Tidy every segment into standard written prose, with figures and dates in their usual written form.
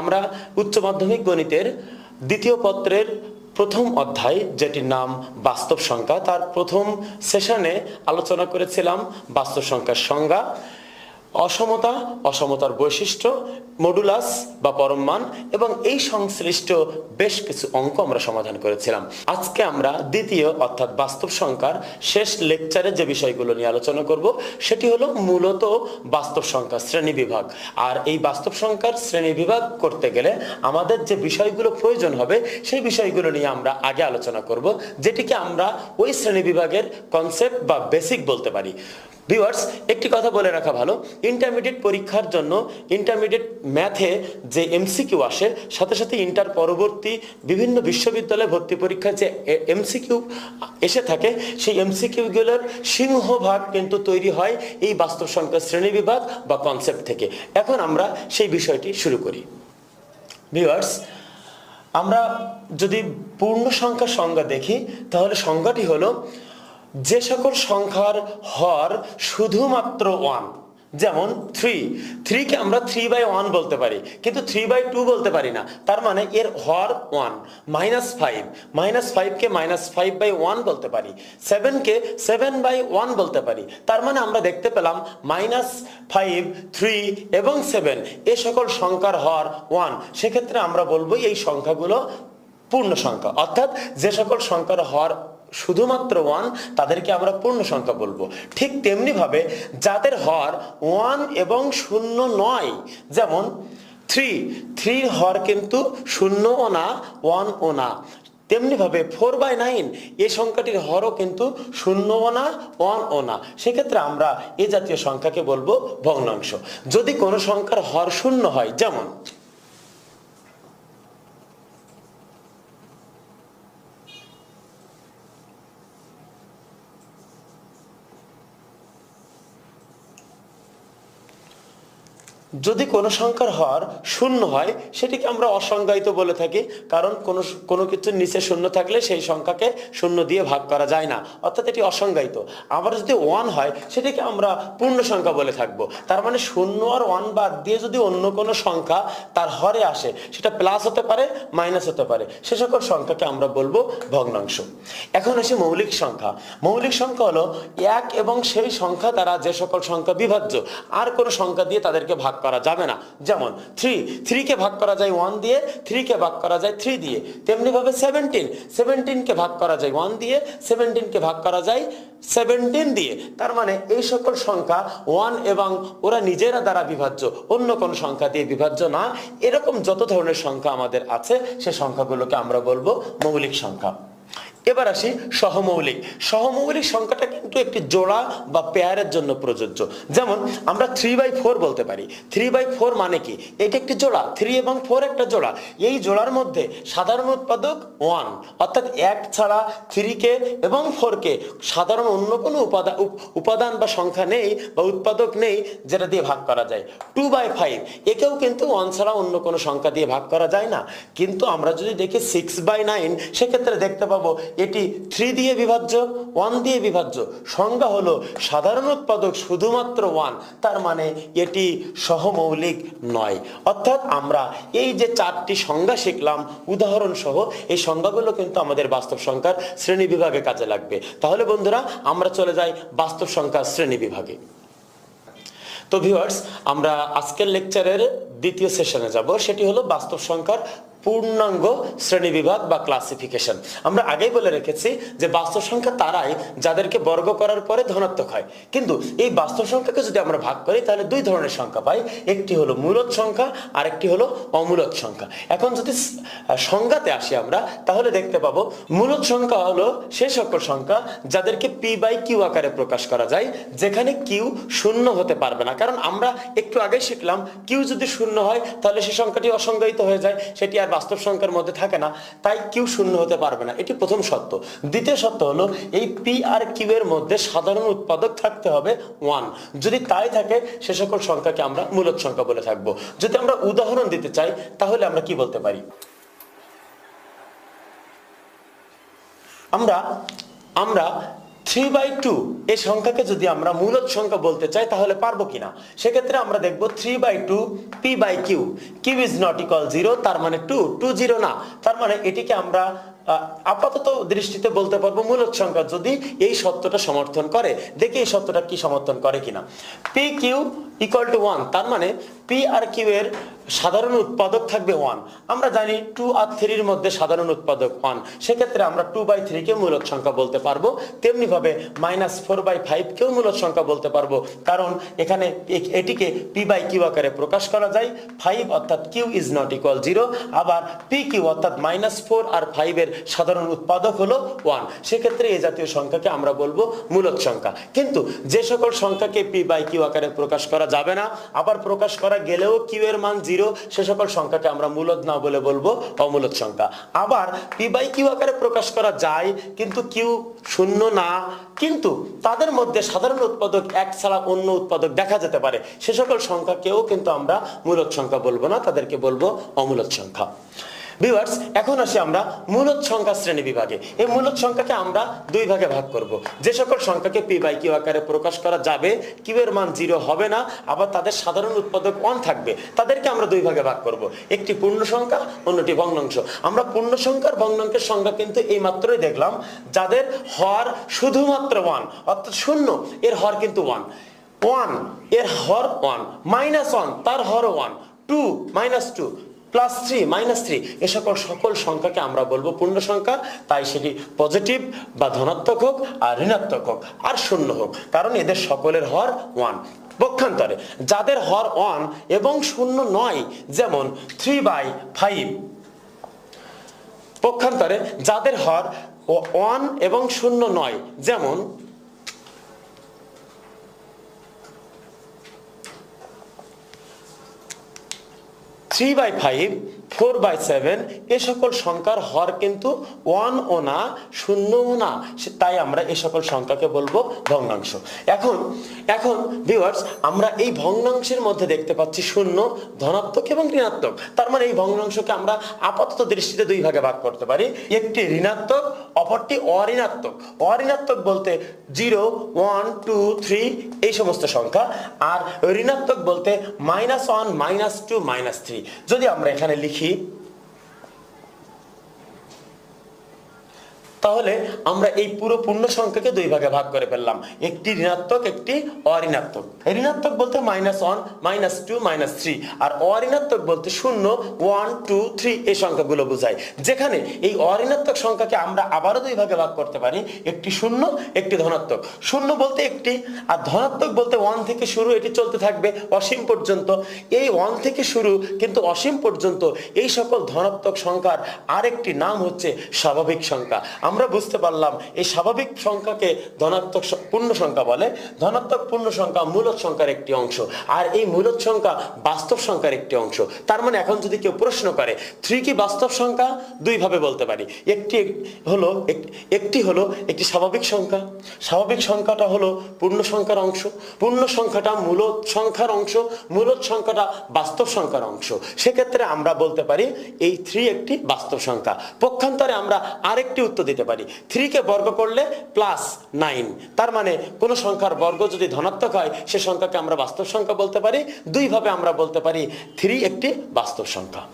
আমরা উচ্চ মাধ্যমিক গণিতের দ্বিতীয় পত্রের প্রথম অধ্যায়, যেটির নাম বাস্তব সংখ্যা, তার প্রথম সেশনে আলোচনা করেছিলাম বাস্তব সংখ্যার সংজ্ঞা, অসমতা, অসমতার বৈশিষ্ট্য, মডুলাস বা পরম মান এবং এই সংশ্লিষ্ট বেশ কিছু অঙ্ক আমরা সমাধান করেছিলাম। আজকে আমরা দ্বিতীয় অর্থাৎ বাস্তব সংখ্যার শেষ লেকচারে যে বিষয়গুলো নিয়ে আলোচনা করব সেটি হলো মূলত বাস্তব সংখ্যা শ্রেণী বিভাগ। আর এই বাস্তব সংখ্যার শ্রেণী বিভাগ করতে গেলে আমাদের যে বিষয়গুলো প্রয়োজন হবে সেই বিষয়গুলো নিয়ে আমরা আগে আলোচনা করব, যেটিকে আমরা ওই শ্রেণী বিভাগের কনসেপ্ট বা বেসিক বলতে পারি। ভিউয়ার্স, একটি কথা বলে রাখা ভালো, ইন্টারমিডিয়েট পরীক্ষার জন্য ইন্টারমিডিয়েট ম্যাথে যে এমসিকিউ আসে, সাথে সাথে ইন্টার পরবর্তী বিভিন্ন বিশ্ববিদ্যালয়ে ভর্তি পরীক্ষায় যে এমসিকিউ এসে থাকে, সেই এমসিকিউগুলোর সিংহভাগ কিন্তু তৈরি হয় এই বাস্তব সংখ্যার শ্রেণীবিভাগ বা কনসেপ্ট থেকে। এখন আমরা সেই বিষয়টি শুরু করি। ভিউয়ার্স, আমরা যদি পূর্ণ সংখ্যার সংজ্ঞা দেখি তাহলে সংজ্ঞাটি হলো যে সকল সংখ্যার হর শুধুমাত্র 1, যেমন 3 কে আমরা 3/1 বলতে পারি, কিন্তু 3/2 বলতে পারি না, তার মানে এর হর 1। -5 কে -5/1 বলতে পারি, 7 কে 7/1 বলতে পারি, তার মানে আমরা দেখতে পেলাম -5, 3 এবং 7 এ সকল সংখ্যার হর 1। সেক্ষেত্রে আমরা বলবো এই সংখ্যাগুলো পূর্ণ সংখ্যা, অর্থাৎ যে সকল সংখ্যার হর শুধুমাত্র 1 তাদেরকে আমরা পূর্ণ সংখ্যা বলবো। ঠিক তেমনি ভাবে যাদের হর 1 এবং 0 নয়, যেমন 3 হর কিন্তু 0 ও না 1 ও না, তেমনি ভাবে 4/9 এই সংখ্যাটির হরও কিন্তু 0 ও না 1 ও না, সেক্ষেত্রে আমরা এই জাতীয় সংখ্যাকে বলবো ভগ্নাংশ। যদি কোনো সংখ্যার হর 0 হয়, যেমন যদি কোনো সংখ্যার হর 0 হয় সেটিকে আমরা অসংজ্ঞায়িত বলে থাকি, কারণ কোনো কিছুর নিচে 0 থাকলে সেই সংখ্যাকে 0 দিয়ে ভাগ করা যায় না, অর্থাৎ এটি অসংজ্ঞায়িত। আবার যদি 1 হয় সেটিকে আমরা পূর্ণ সংখ্যা বলে থাকবো। তার মানে 0 আর 1 বাদ দিয়ে যদি অন্য কোনো সংখ্যা তার হরে আসে, সেটা প্লাস হতে পারে, মাইনাস হতে পারে, সে সকল সংখ্যাকে আমরা বলবো ভগ্নাংশ। এখন আসি মৌলিক সংখ্যা। মৌলিক সংখ্যা হলো 1 এবং সেই সংখ্যা দ্বারা যে সকল সংখ্যা বিভাজ্য, আর কোনো সংখ্যা দিয়ে তাদেরকে ভাগ করা যাবে না। যেমন 3 কে ভাগ করা যায় 1 দিয়ে, 3 কে ভাগ করা যায় 3 দিয়ে। তেমনি ভাবে 17 কে ভাগ করা যায় 1 দিয়ে, 17 কে ভাগ করা যায় 17 দিয়ে। তার মানে এই সকল সংখ্যা 1 এবং ওরা নিজেরা দ্বারা বিভাজ্য, অন্য কোন সংখ্যা দিয়ে বিভাজ্য না। এরকম যত ধরনের সংখ্যা আমাদের আছে সে সংখ্যাগুলোকে আমরা বলবো মৌলিক সংখ্যা। এবার আসি সহমৌলিক। সহমৌলিক সংখ্যাটা কিন্তু একটি জোড়া বা পেয়ারের জন্য প্রযোজ্য। যেমন আমরা 3/4 বলতে পারি। 3/4 মানে কি? এটা একটি জোড়া, 3 এবং 4 একটা জোড়া। এই জোড়ার মধ্যে সাধারণ উৎপাদক 1, অর্থাৎ 1 ছাড়া 3 কে এবং 4 কে সাধারণ অন্য কোনো উপাদান বা সংখ্যা নেই বা উৎপাদক নেই যেটা দিয়ে ভাগ করা যায়। 2/5 একেও কিন্তু 1 ছাড়া অন্য কোনো সংখ্যা দিয়ে ভাগ করা যায় না। কিন্তু আমরা যদি দেখি 6/9 সেক্ষেত্রে দেখতে পাবো এটি 3 দিয়ে বিভাজ্য, 1 দিয়ে বিভাজ্য। সংজ্ঞা হলো সাধারণ উৎপাদক শুধুমাত্র 1, তার মানে এটি সহমৌলিক নয়। অর্থাৎ আমরা এই যে 4টি সংজ্ঞা শিখলাম উদাহরণ সহ, এই সংজ্ঞাগুলো কিন্তু আমাদের বাস্তব সংখ্যার শ্রেণী বিভাগে কাজে লাগবে। তাহলে বন্ধুরা আমরা চলে যাই বাস্তব সংখ্যার শ্রেণী বিভাগে। তো ভিউয়ার্স, আমরা আজকের লেকচারের দ্বিতীয় সেশনে যাব, সেটি হলো বাস্তব সংখ্যার পূর্ণাঙ্গ শ্রেণীবিভাগ বা ক্লাসিফিকেশন। আমরা আগেই বলে রেখেছি যে বাস্তব সংখ্যা তারাই যাদেরকে বর্গ করার পরে ধনাত্মক হয়। কিন্তু এই বাস্তব সংখ্যাকে যদি আমরা ভাগ করি তাহলে দুই ধরনের সংখ্যা পাই, একটি হলো মূলদ সংখ্যা আর একটি হলো অমূলদ সংখ্যা। এখন যদি সংজ্ঞাতে আসি আমরা, তাহলে দেখতে পাবো মূলদ সংখ্যা হলো সে সকল সংখ্যা যাদেরকে p/q আকারে প্রকাশ করা যায়, যেখানে q শূন্য হতে পারবে না। কারণ আমরা একটু আগে শিখলাম q যদি শূন্য হয় তাহলে সে সংখ্যাটি অসংজ্ঞায়িত হয়ে যায়, সেটি আর বাস্তব সংখ্যার মধ্যে থাকে না, তাই কিউ শূন্য হতে পারবে না। এটি প্রথম সত্য। দ্বিতীয় সত্য হলো এই পি আর কিউ এর মধ্যে সাধারণ উৎপাদক থাকতে হবে 1। যদি তাই থাকে সে সকল সংখ্যাকে আমরা মূলদ সংখ্যা বলে থাকবো। যদি আমরা উদাহরণ দিতে চাই তাহলে আমরা কি বলতে পারি? আমরা 3/2 এই সংখ্যাকে যদি আমরা মূলদ সংখ্যা বলতে চাই তাহলে পারবো কিনা। সেক্ষেত্রে আমরা দেখব 3/2 p/q, q is not equal 0, তার মানে 2 0 না, তার মানে এটিকে আমরা আপাতত দৃষ্টিতে বলতে পারবো মূলদ সংখ্যা যদি এই সত্যটা সমর্থন করে। দেখি এই সত্যটা কি সমর্থন করে কিনা। pq equal to 1, তার মানে p আর q এর সাধারণ উৎপাদক থাকবে 1। আমরা জানি 2 আর 3 এর মধ্যে সাধারণ উৎপাদক 1, সেক্ষেত্রে আমরা 2/3 কে মূলদ সংখ্যা বলতে পারবো। তেমনি ভাবে -4/5 কেও মূলদ সংখ্যা বলতে পারবো, কারণ এখানে এটিকে p/q আকারে প্রকাশ করা যায়। 5 অর্থাৎ q is not equal 0, আবার pq অর্থাৎ -4 আর 5 এর সাধারণ উৎপাদক হলো 1, সেক্ষেত্রে এই জাতীয় সংখ্যাকে আমরা বলবো মূলদ সংখ্যা। কিন্তু যে সকল সংখ্যাকে p/q আকারে প্রকাশ করা যাবে না, আবার প্রকাশ করা গেলেও q এর মান 0, সে সকল সংখ্যাকে আমরা মূলদ না বলে বলবো অমূলদ সংখ্যা। আবার p/q আকারে প্রকাশ করা যায় কিন্তু q শূন্য না, কিন্তু তাদের মধ্যে সাধারণ উৎপাদক 1 ছাড়া অন্য উৎপাদক দেখা যেতে পারে, সে সকল সংখ্যাকেও কিন্তু আমরা মূলদ সংখ্যা বলবো না, তাদেরকে বলবো অমূলদ সংখ্যা। ভিউয়ার্স, এখন আসি আমরা মূলদ সংখ্যা শ্রেণী বিভাগে। এই মূলদ সংখ্যাকে আমরা দুই ভাগে ভাগ করব। যে সকল সংখ্যাকে p/q আকারে প্রকাশ করা যাবে, q এর মান 0 হবে না, আবার তাদের সাধারণ উৎপাদক 1 থাকবে, তাদেরকে আমরা দুই ভাগে ভাগ করব। একটি পূর্ণ সংখ্যা, অন্যটি ভগ্নাংশ। আমরা পূর্ণ সংখ্যার ভগ্নাংশের সংখ্যা কিন্তু এই মাত্রই দেখলাম, যাদের হর শুধুমাত্র 1 অর্থাৎ 0 এর হর কিন্তু 1 এর হর 1, -1 তার হর 1, 2 -2 +3 -3 এ সকল সংখ্যাকে আমরা বলবো পূর্ণ সংখ্যা। তাই সেটি পজিটিভ বা ধনাত্মক হোক আর ঋণাত্মক হোক আর শূন্য হোক, কারণ এদের সকলের হর 1। পক্ষান্তরে যাদের হর 1 এবং শূন্য নয়, যেমন 3/5, পক্ষান্তরে যাদের হর 1 এবং শূন্য নয়, যেমন 3/5, 4/7 এ সকল সংখ্যার হর কিন্তু 1 ও না, 0 ও না, তাই আমরা এই সকল সংখ্যাকে বলবো ভগ্নাংশ। এখন ভিউয়ার্স, আমরা এই ভগ্নাংশের মধ্যে দেখতে পাচ্ছি শূন্য, ধনাত্মক এবং ঋণাত্মক। তার মানে এই ভগ্নাংশকে আমরা আপাতত দৃষ্টিতে দুই ভাগে ভাগ করতে পারি, একটি ঋণাত্মক, অপরটি অঋণাত্মক। অঋণাত্মক বলতে 0, 1, 2, 3 এই সমস্ত সংখ্যা, আর ঋণাত্মক বলতে -1, -2, -3। যদি আমরা এখানে লিখি তাহলে আমরা এই পুরো পূর্ণ সংখ্যাকে দুই ভাগে ভাগ করে ফেললাম, একটি ঋণাত্মক, একটি অঋণাত্মক। ঋণাত্মক বলতে -1, -2, -3, আর অঋণাত্মক বলতে 0, 1, 2, 3 এই সংখ্যাগুলো বোঝায়। যেখানে এই অঋণাত্মক সংখ্যাকে আমরা আবারও দুই ভাগে ভাগ করতে পারি, একটি 0, একটি ধনাত্মক। 0 বলতে একটি, আর ধনাত্মক বলতে 1 থেকে শুরু, এটি চলতে থাকবে অসীম পর্যন্ত। এই 1 থেকে শুরু কিন্তু অসীম পর্যন্ত এই সকল ধনাত্মক সংখ্যার আরেকটি নাম হচ্ছে স্বাভাবিক সংখ্যা। আমরা বুঝতে পারলাম এই স্বাভাবিক সংখ্যাকে ধনাত্মক পূর্ণ সংখ্যা বলে। ধনাত্মক পূর্ণ সংখ্যা মূলদ সংখ্যার একটি অংশ, আর এই মূলদ সংখ্যা বাস্তব সংখ্যার একটি অংশ। তার মানে এখন যদি কেউ প্রশ্ন করে 3 কি বাস্তব সংখ্যা, দুই ভাবে বলতে পারি। একটি হলো একটি স্বাভাবিক সংখ্যা, স্বাভাবিক সংখ্যাটা হলো পূর্ণ সংখ্যার অংশ, পূর্ণ সংখ্যাটা মূলদ সংখ্যার অংশ, মূলদ সংখ্যাটা বাস্তব সংখ্যার অংশ। সেক্ষেত্রে আমরা বলতে পারি এই 3 একটি বাস্তব সংখ্যা। পক্ষান্তরে আমরা আরেকটি উত্তর দিতে পারি, 3 কে বর্গ করলে +9, তার মানে কোন সংখ্যার বর্গ যদি ধনাত্মক হয় সে সংখ্যাকে আমরা বাস্তব সংখ্যা বলতে পারি। দুই ভাবে আমরা বলতে পারি 3 একটি বাস্তব সংখ্যা।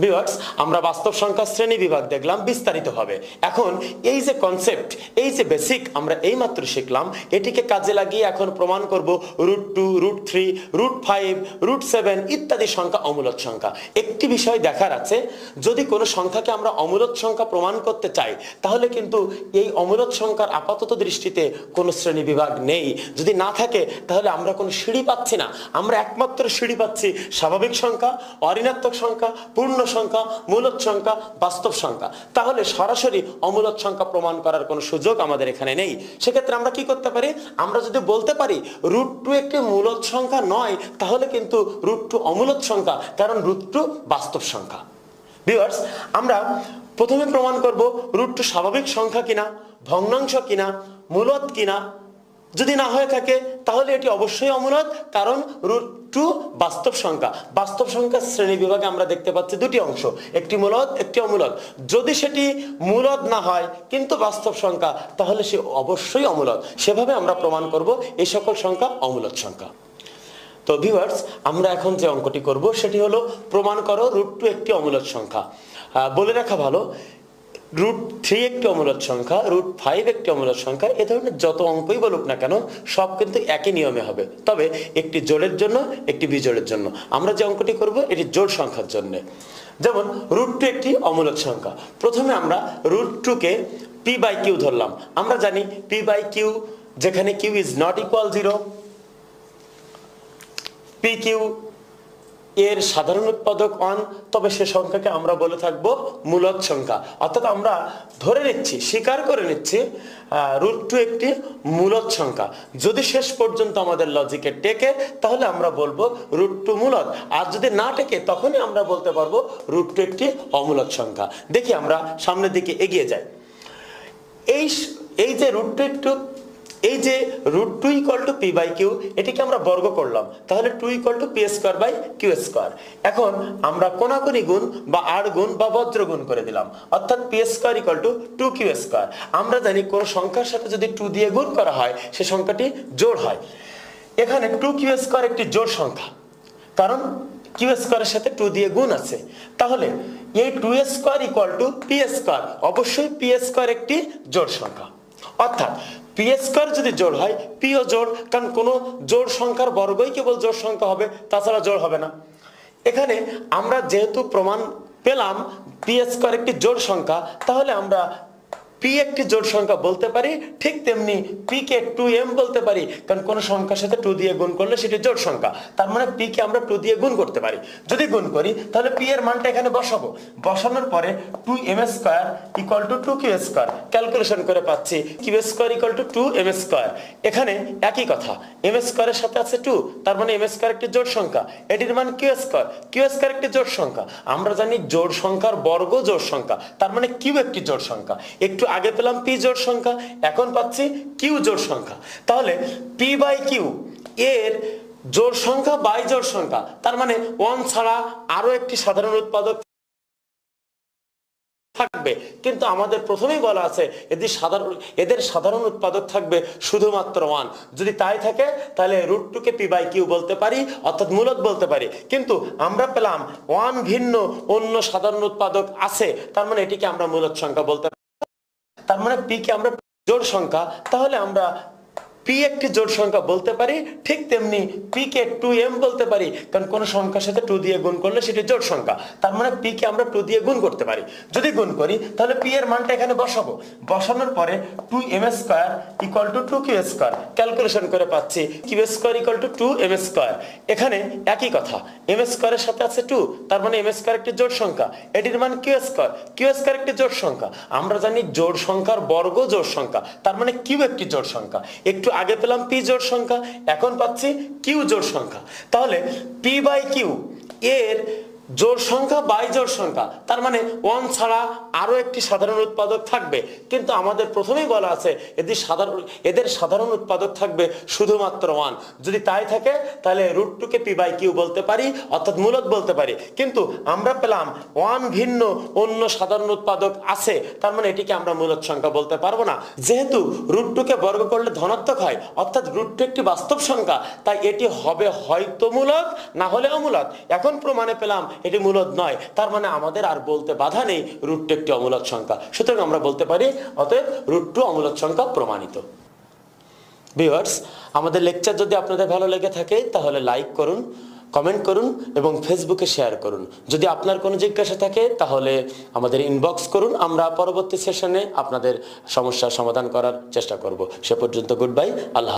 ভিউয়ার্স, আমরা বাস্তব সংখ্যা শ্রেণী বিভাগ দেখলাম বিস্তারিতভাবে। এখন এই যে কনসেপ্ট, এই যে বেসিক আমরা এইমাত্র শিখলাম, এটিকে কাজে লাগিয়ে এখন প্রমাণ করব √2, √3, √5, √7 ইত্যাদি সংখ্যা অমূলদ সংখ্যা। একটি বিষয় দেখার আছে, যদি কোনো সংখ্যাকে আমরা অমূলদ সংখ্যা প্রমাণ করতে চাই তাহলে কিন্তু এই অমূলদ সংখ্যার আপাতত দৃষ্টিতে কোনো শ্রেণী বিভাগ নেই। যদি না থাকে তাহলে আমরা কোনো সিঁড়ি পাচ্ছি না, আমরা একমাত্র সিঁড়ি পাচ্ছি স্বাভাবিক সংখ্যা, অঋণাত্মক সংখ্যা, পূর্ণ সংখ্যা, মূলদ সংখ্যা, বাস্তব সংখ্যা। তাহলে সরাসরি অমূলদ সংখ্যা প্রমাণ করার কোনো সুযোগ আমাদের এখানে নেই। সেক্ষেত্রে আমরা কি করতে পারি, আমরা যদি বলতে পারি √2 একটি মূলদ সংখ্যা নয়, তাহলে কিন্তু √2 অমূলদ সংখ্যা, কারণ √2 বাস্তব সংখ্যা। ভিউয়ার্স, আমরা প্রথমে প্রমাণ করব √2 স্বাভাবিক সংখ্যা কিনা, ভগ্নাংশ কিনা, মূলদ কিনা। যদি না হয়ে থাকে তাহলে এটি অবশ্যই অমূলদ, কারণ √2 বাস্তব সংখ্যা। বাস্তব সংখ্যার শ্রেণী বিভাগে আমরা দেখতে পাচ্ছি দুটি অংশ, একটি মূলদ একটি অমূলদ। যদি সেটি মূলদ না হয় কিন্তু বাস্তব সংখ্যা, তাহলে সে অবশ্যই অমূলদ। সেভাবে আমরা প্রমাণ করব এই সকল সংখ্যা অমূলদ সংখ্যা। তো ভিউয়ার্স, আমরা এখন যে অঙ্কটি করব সেটি হলো প্রমাণ করো √2 একটি অমূলদ সংখ্যা। বলে রাখা ভালো, √3 একটি অমূলদ সংখ্যা, √5 একটি অমূলদ সংখ্যা, এ ধরনের যত অঙ্কই বলুক না কেন সব কিন্তু একই নিয়মে হবে, তবে একটি জোড়ের জন্য একটি বিজোড়ের জন্য। আমরা যে অঙ্কটি করব এটি জোড় সংখ্যার জন্য। যেমন √2 একটি অমূলদ সংখ্যা, প্রথমে আমরা √2 কে p/q ধরলাম। আমরা জানি p/q, যেখানে q is not equal 0, pq এর সাধারণ উৎপাদক 1, তবে সে সংখ্যাকে আমরা বলে থাকবো মূলদ সংখ্যা। অর্থাৎ আমরা ধরে নিচ্ছি, স্বীকার করে নিচ্ছি √2 একটি মূলদ সংখ্যা। যদি শেষ পর্যন্ত আমাদের লজিকে টেকে তাহলে আমরা বলবো √2 মূলদ, আর যদি না টেকে তখনই আমরা বলতে পারবো √2 একটি অমূলদ সংখ্যা। দেখি আমরা সামনের দিকে এগিয়ে যাই। এই যে √2 = p/q, এটিকে আমরা বর্গ করলাম, তাহলে 2 = p²/q²। এখন আমরা কোনাকুনি গুণ বা আড় গুণ বা বজ্র গুণ করে দিলাম, অর্থাৎ p² = 2q²। আমরা জানি কোন সংখ্যার সাথে যদি 2 দিয়ে গুণ করা হয় সে সংখ্যাটি জোড় হয়। এখানে 2q² একটি জোড় সংখ্যা, কারণ q² এর সাথে 2 দিয়ে গুণ আছে। তাহলে এই 2² = p², অবশ্যই p² একটি জোড় সংখ্যা। অর্থাৎ p² যদি জোড় হয় pও জোড়, কারণ কোন জোড় সংখ্যার বর্গই কেবল জোড় সংখ্যা হবে, তাছাড়া জোড় হবে না। এখানে আমরা যেহেতু প্রমাণ পেলাম p² একটি জোড় সংখ্যা, তাহলে আমরা p একটি জোড় সংখ্যা বলতে পারি, ঠিক তেমনি p কে 2m বলতে পারি, কারণ কোন সংখ্যার সাথে 2 দিয়ে গুণ করলে সেটি জোড় সংখ্যা। তার মানে p কে আমরা 2 দিয়ে গুণ করতে পারি। যদি গুণ করি তাহলে p এর মানটা এখানে বসাবো, বসানোর পরে 2m² = 2q², ক্যালকুলেশন করে পাচ্ছি q² = 2m²। এখানে একই কথা, m² এর সাথে আছে 2, তার মানে m² একটি জোড় সংখ্যা, এটির মান q² একটি জোড় সংখ্যা। আমরা জানি জোড় সংখ্যার বর্গ জোড় সংখ্যা, তার মানে q একটি জোড় সংখ্যা। একটু আগে পেলাম p জোড় সংখ্যা, এখন পাচ্ছি q জোড় সংখ্যা। তাহলে p/q এর জোড় সংখ্যা বাই জোড় সংখ্যা, তার মানে 1 ছাড়া আরো একটি সাধারণ উৎপাদক থাকবে, কিন্তু আমাদের প্রথমেই বলা আছে এদের সাধারণ উৎপাদক থাকবে শুধুমাত্র 1। যদি তাই থাকে তাহলে √2 কে p/q বলতে পারি, অর্থাৎ মূলদ বলতে পারি। কিন্তু আমরা পেলাম 1 ভিন্ন অন্য সাধারণ উৎপাদক আছে, তার মানে এটিকে আমরা মূলদ সংখ্যা বলতে পারি। তার মানে p কে আমরা জোড় সংখ্যা, তাহলে আমরা p একটি জোড় সংখ্যা বলতে পারি, ঠিক তেমনি p কে 2m বলতে পারি, কারণ কোন সংখ্যার সাথে 2 দিয়ে গুণ করলে সেটি জোড় সংখ্যা। তার মানে p কে আমরা 2 দিয়ে গুণ করতে পারি। যদি গুণ করি তাহলে p এর মানটা এখানে বসাবো, বসানোর পরে 2m² = 2q², ক্যালকুলেশন করে পাচ্ছি q² = 2m²। এখানে একই কথা, m² এর সাথে আছে 2, তার মানে m² একটি জোড় সংখ্যা, এটির মান q² একটি জোড় সংখ্যা। আমরা জানি জোড় সংখ্যার বর্গ জোড় সংখ্যা, তার মানে q একটি জোড় সংখ্যা। একটু আগে পেলাম p জোড় সংখ্যা, এখন পাচ্ছি q জোড় সংখ্যা। তাহলে p/q এর জোড় সংখ্যা বাই জোড় সংখ্যা, তার মানে 1 ছাড়া আরো একটি সাধারণ উৎপাদক থাকবে, কিন্তু আমাদের প্রথমেই বলা আছে এদের সাধারণ উৎপাদক থাকবে শুধুমাত্র 1। যদি তাই থাকে তাহলে √2 কে p/q বলতে পারি, অর্থাৎ মূলদ বলতে পারি। কিন্তু আমরা পেলাম 1 ভিন্ন অন্য সাধারণ উৎপাদক আছে, তার মানে এটিকে আমরা মূলদ সংখ্যা বলতে পারবো না। যেহেতু √2 কে বর্গ করলে ধনাত্মক হয়, অর্থাৎ √2 একটি বাস্তব সংখ্যা, তাই এটি হবে হয়তো মূলদ না হলে অমূলদ। এখন প্রমাণে পেলাম এটি মূলদ নয়, তার মানে আমাদের আর বলতে বাধা নেই √2 একটি অমূলদ সংখ্যা। সুতরাং আমরা বলতে পারি অতএব √2 অমূলদ সংখ্যা প্রমাণিত। ভিউয়ার্স, আমাদের লেকচার যদি আপনাদের ভালো লেগে থাকে তাহলে লাইক করুন, কমেন্ট করুন এবং ফেসবুকে শেয়ার করুন। যদি আপনার কোনো জিজ্ঞাসা থাকে তাহলে আমাদের ইনবক্স করুন, আমরা পরবর্তী সেশনে আপনাদের সমস্যার সমাধান করার চেষ্টা করব। সে পর্যন্ত গুড বাই, আল্লাহ।